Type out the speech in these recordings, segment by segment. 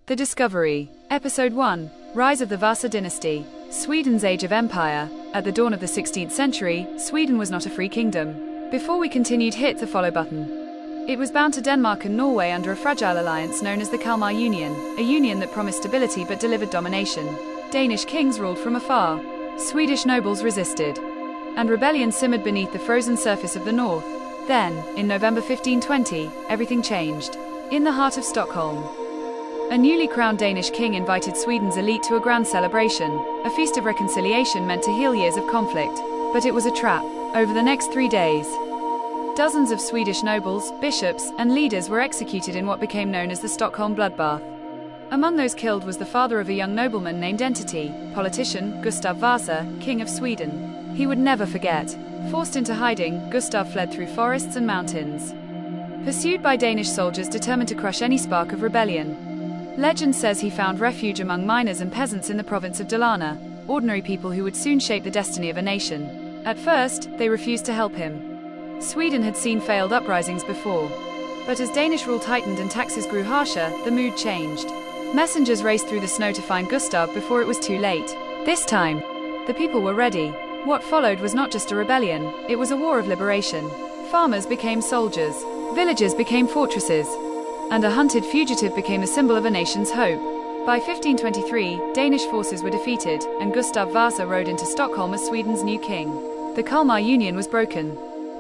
The Discovery. Episode 1. Rise of the Vasa dynasty. Sweden's Age of Empire. At the dawn of the 16th century, Sweden was not a free kingdom. Before we continued, hit the follow button. It was bound to Denmark and Norway under a fragile alliance known as the Kalmar Union, a union that promised stability but delivered domination. Danish kings ruled from afar. Swedish nobles resisted. And rebellion simmered beneath the frozen surface of the north. Then, in November 1520, everything changed. In the heart of Stockholm, a newly crowned Danish king invited Sweden's elite to a grand celebration, a feast of reconciliation meant to heal years of conflict. But it was a trap. Over the next 3 days, dozens of Swedish nobles, bishops, and leaders were executed in what became known as the Stockholm bloodbath. Among those killed was the father of a young nobleman named Entity, politician, Gustav Vasa, King of Sweden. He would never forget. Forced into hiding, Gustav fled through forests and mountains, pursued by Danish soldiers determined to crush any spark of rebellion. Legend says he found refuge among miners and peasants in the province of Dalarna, ordinary people who would soon shape the destiny of a nation. At first, they refused to help him. Sweden had seen failed uprisings before. But as Danish rule tightened and taxes grew harsher, the mood changed. Messengers raced through the snow to find Gustav before it was too late. This time, the people were ready. What followed was not just a rebellion, it was a war of liberation. Farmers became soldiers, villages became fortresses, and a hunted fugitive became a symbol of a nation's hope. By 1523, Danish forces were defeated, and Gustav Vasa rode into Stockholm as Sweden's new king. The Kalmar Union was broken.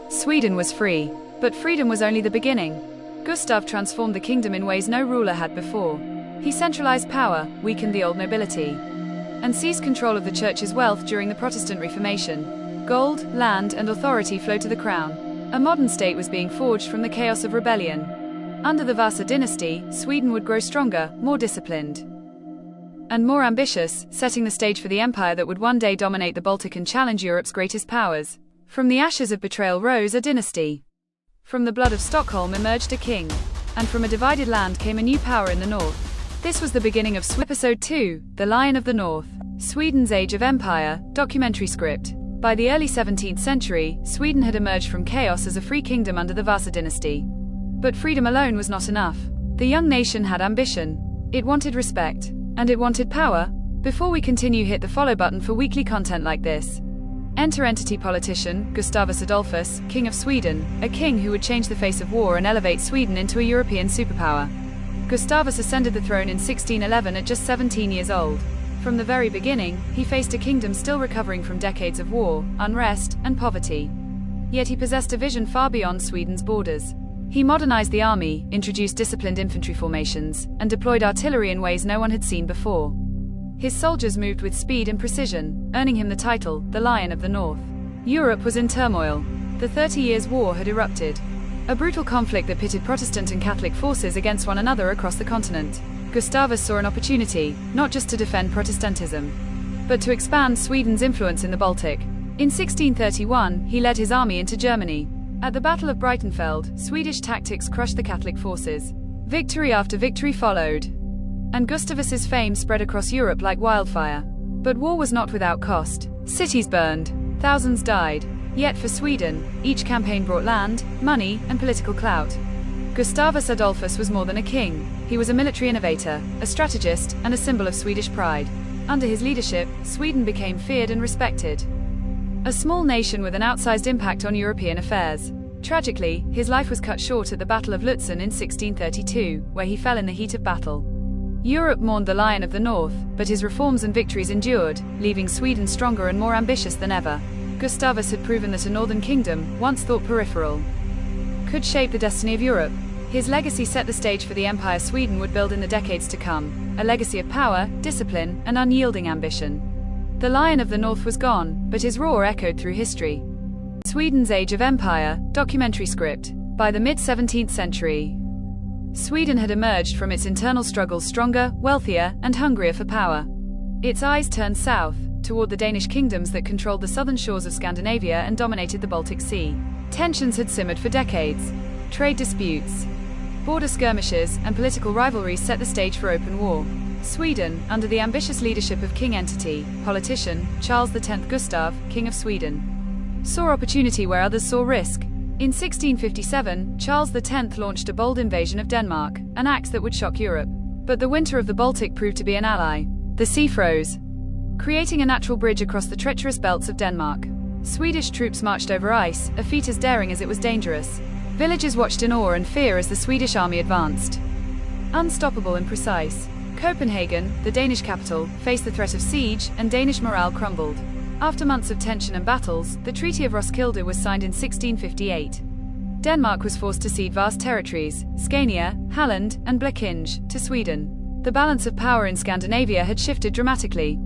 Sweden was free. But freedom was only the beginning. Gustav transformed the kingdom in ways no ruler had before. He centralized power, weakened the old nobility, and seized control of the church's wealth during the Protestant Reformation. Gold, land, and authority flowed to the crown. A modern state was being forged from the chaos of rebellion. Under the Vasa dynasty, Sweden would grow stronger, more disciplined, and more ambitious, setting the stage for the empire that would one day dominate the Baltic and challenge Europe's greatest powers. From the ashes of betrayal rose a dynasty. From the blood of Stockholm emerged a king. And from a divided land came a new power in the north. This was the beginning of Episode 2, The Lion of the North. Sweden's Age of Empire, documentary script. By the early 17th century, Sweden had emerged from chaos as a free kingdom under the Vasa dynasty. But freedom alone was not enough. The young nation had ambition. It wanted respect. And it wanted power. Before we continue, hit the follow button for weekly content like this. Enter Entity politician, Gustavus Adolphus, King of Sweden, a king who would change the face of war and elevate Sweden into a European superpower. Gustavus ascended the throne in 1611 at just 17 years old. From the very beginning, he faced a kingdom still recovering from decades of war, unrest, and poverty. Yet he possessed a vision far beyond Sweden's borders. He modernized the army, introduced disciplined infantry formations, and deployed artillery in ways no one had seen before. His soldiers moved with speed and precision, earning him the title, the Lion of the North. Europe was in turmoil. The 30 Years' War had erupted. A brutal conflict that pitted Protestant and Catholic forces against one another across the continent. Gustavus saw an opportunity, not just to defend Protestantism, but to expand Sweden's influence in the Baltic. In 1631, he led his army into Germany. At the Battle of Breitenfeld, Swedish tactics crushed the Catholic forces. Victory after victory followed, and Gustavus's fame spread across Europe like wildfire. But war was not without cost. Cities burned, thousands died. Yet for Sweden, each campaign brought land, money, and political clout. Gustavus Adolphus was more than a king. He was a military innovator, a strategist, and a symbol of Swedish pride. Under his leadership, Sweden became feared and respected. A small nation with an outsized impact on European affairs. Tragically, his life was cut short at the Battle of Lutzen in 1632, where he fell in the heat of battle. Europe mourned the Lion of the North, but his reforms and victories endured, leaving Sweden stronger and more ambitious than ever. Gustavus had proven that a northern kingdom, once thought peripheral, could shape the destiny of Europe. His legacy set the stage for the empire Sweden would build in the decades to come, a legacy of power, discipline, and unyielding ambition. The Lion of the North was gone, but his roar echoed through history. Sweden's Age of Empire, documentary script. By the mid-17th century, Sweden had emerged from its internal struggles stronger, wealthier, and hungrier for power. Its eyes turned south, toward the Danish kingdoms that controlled the southern shores of Scandinavia and dominated the Baltic Sea. Tensions had simmered for decades. Trade disputes, border skirmishes, and political rivalries set the stage for open war. Sweden, under the ambitious leadership of King Entity, politician, Charles X Gustav, King of Sweden, saw opportunity where others saw risk. In 1657, Charles X launched a bold invasion of Denmark, an act that would shock Europe. But the winter of the Baltic proved to be an ally. The sea froze, creating a natural bridge across the treacherous belts of Denmark. Swedish troops marched over ice, a feat as daring as it was dangerous. Villagers watched in awe and fear as the Swedish army advanced. Unstoppable and precise, Copenhagen, the Danish capital, faced the threat of siege, and Danish morale crumbled. After months of tension and battles, the Treaty of Roskilde was signed in 1658. Denmark was forced to cede vast territories, Scania, Halland, and Blekinge, to Sweden. The balance of power in Scandinavia had shifted dramatically.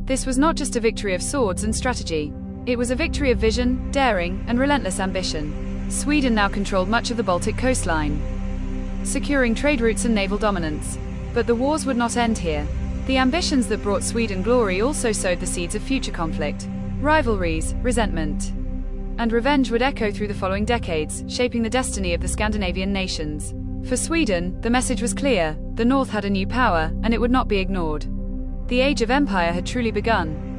This was not just a victory of swords and strategy. It was a victory of vision, daring, and relentless ambition. Sweden now controlled much of the Baltic coastline, securing trade routes and naval dominance. But the wars would not end here. The ambitions that brought Sweden glory also sowed the seeds of future conflict. Rivalries, resentment, and revenge would echo through the following decades, shaping the destiny of the Scandinavian nations. For Sweden, the message was clear: the North had a new power, and it would not be ignored. The Age of Empire had truly begun.